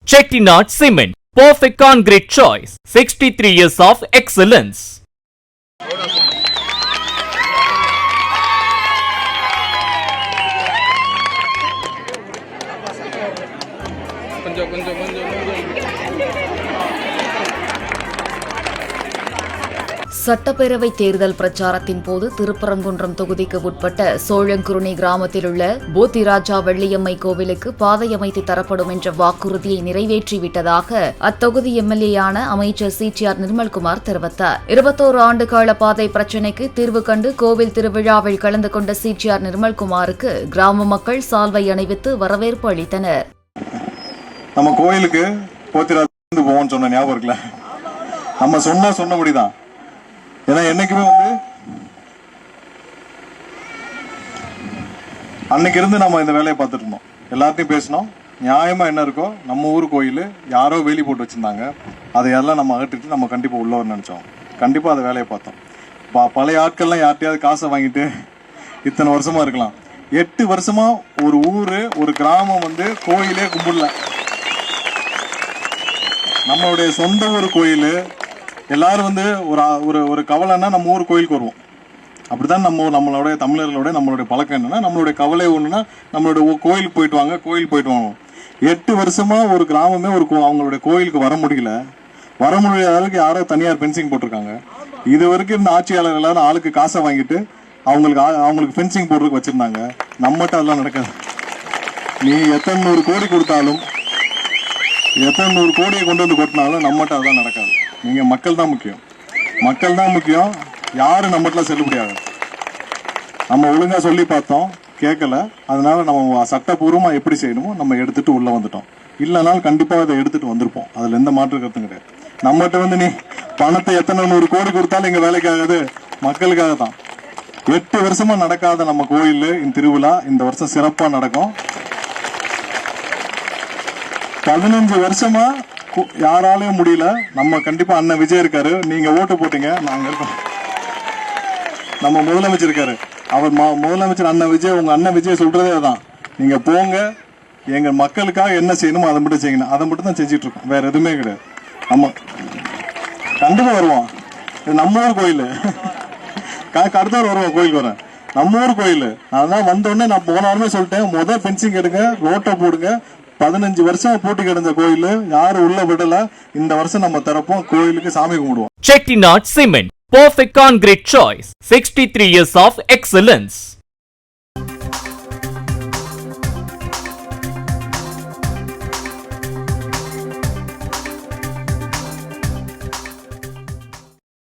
Chettinad Cement, perfect concrete choice. 63 years of excellence. சட்டப்பேரவை தேர்தல் பிரச்சாரத்தின் போது திருப்பரங்குன்றம் தொகுதிக்கு உட்பட்ட சோழங்குருணி கிராமத்தில் உள்ள போத்திராஜா வெள்ளியம்மை கோவிலுக்கு பாதை அமைத்து தரப்படும் என்ற வாக்குறுதியை நிறைவேற்றிவிட்டதாக அத்தொகுதி எம்எல்ஏயான அமைச்சர் சிடிஆர் நிர்மல்குமார் தெரிவித்தார். 21 ஆண்டு கால பாதை பிரச்சினைக்கு தீர்வு கண்டு கோவில் திருவிழாவில் கலந்து கொண்ட சிடிஆர் நிர்மல்குமாருக்கு கிராம மக்கள் சால்வை அணிவித்து வரவேற்பு அளித்தனர். நம்ம கோயிலுக்கு போத்திராஜா போவோம்னு சொன்ன ஞாபகம் இருக்குல்ல, நம்ம சொன்னபடிதான். ஏன்னா என்னைக்குமே அன்னைக்கு இருந்து நம்ம இந்த வேலையை பார்த்துட்டு இருந்தோம். எல்லாத்தையும் பேசணும், நியாயமா என்ன இருக்கோ. நம்ம ஊர் கோயில் யாரோ வேலி போட்டு வச்சிருந்தாங்க, அதையெல்லாம் நம்ம அகற்றிட்டு நம்ம கண்டிப்பா உள்ளவர் நினைச்சோம். கண்டிப்பா அதை வேலையை பார்த்தோம். பழைய ஆட்கள்லாம் யார்ட்டையாவது காசை வாங்கிட்டு இத்தனை வருஷமா இருக்கலாம். 8 வருஷமா ஒரு ஊரு ஒரு கிராமம் கோயிலே கும்பிடல. நம்மளுடைய சொந்த ஊர் கோயில் எல்லாரும் ஒரு கவலைன்னா நம்ம ஊர் கோயிலுக்கு வருவோம். அப்படிதான் நம்மளுடைய நம்மளுடைய பழக்கம் என்னன்னா, நம்மளுடைய கவலை ஒண்ணுன்னா நம்மளுடைய கோயிலுக்கு போயிட்டு வாங்க. 8 வருஷமா ஒரு கிராமமே அவங்களுடைய கோயிலுக்கு வர முடியாத அளவுக்கு யாரோ தனியார் ஃபென்சிங் போட்டிருக்காங்க. இது வரைக்கும் இந்த ஆட்சியாளர் எல்லாரும் ஆளுக்கு காசை வாங்கிட்டு அவங்களுக்கு ஃபென்சிங் போடுறதுக்கு வச்சிருந்தாங்க. நம்மகிட்ட அதெல்லாம் நடக்காது. நீ எத்தனை 100 கோடி கொடுத்தாலும், எத்தனை 100 கோடியை கொண்டு வந்து கொட்டினாலும் நம்மகிட்ட அதெல்லாம் நடக்காது. நீங்க மக்கள் தான் முக்கியம். யாரும் நம்மகிட்ட செல்லுபடியாது. நம்ம ஒழுங்கா சொல்லி பார்த்தோம், கேட்கல. அதனால நம்ம சட்டப்பூர்வமா எப்படி செய்யணுமோ நம்ம எடுத்துட்டு உள்ள வந்துட்டோம். இல்லைனாலும் கண்டிப்பா அதை எடுத்துட்டு வந்திருப்போம். அதுல எந்த மாற்று கருத்தும் கிடையாது. நம்மகிட்ட நீ பணத்தை எத்தனை 100 கோடி கொடுத்தாலும் எங்க வேலைக்காகாது, மக்களுக்காக தான். 8 வருஷமா நடக்காத நம்ம கோயில் இந்த திருவிழா இந்த வருஷம் சிறப்பா நடக்கும். 15 வருஷமா யாராலையும் முடியல. நம்ம கண்டிப்பா அண்ணன் விஜய் இருக்காரு, நீங்க ஓட்டு போட்டீங்க, நாங்க இருக்கோம். நம்ம முதலமைச்சர் இருக்காரு, அவர் முதலமைச்சர் அண்ணன் விஜய், உங்க அண்ணன் விஜய் சொல்றதே தான். நீங்க போங்க, எங்க மக்களுக்காக என்ன செய்யணுமோ அதை மட்டும் செய்யணும். அதை மட்டும் தான் செஞ்சுட்டு இருக்கோம், வேற எதுவுமே கிடையாது. நம்ம கண்டிப்பா வருவோம். நம்ம ஊர் கோயில் அடுத்த வருவோம். கோயிலுக்கு வரேன், நம்ம ஊர் கோயில். அதான் வந்தோடனே நான் போன வாரமே சொல்லிட்டேன், முதல் ஃபென்சிங் எடுங்க, ரோட்டை போடுங்க. 15 வருஷம் பூட்டி கிடந்த கோயில் யாரும் உள்ள விடல. இந்த வருஷம் நம்ம தரப்போம், கோயிலுக்கு சாமி கும்பிடுவோம். Chettinad Cement, perfect concrete choice. 63 years of excellence.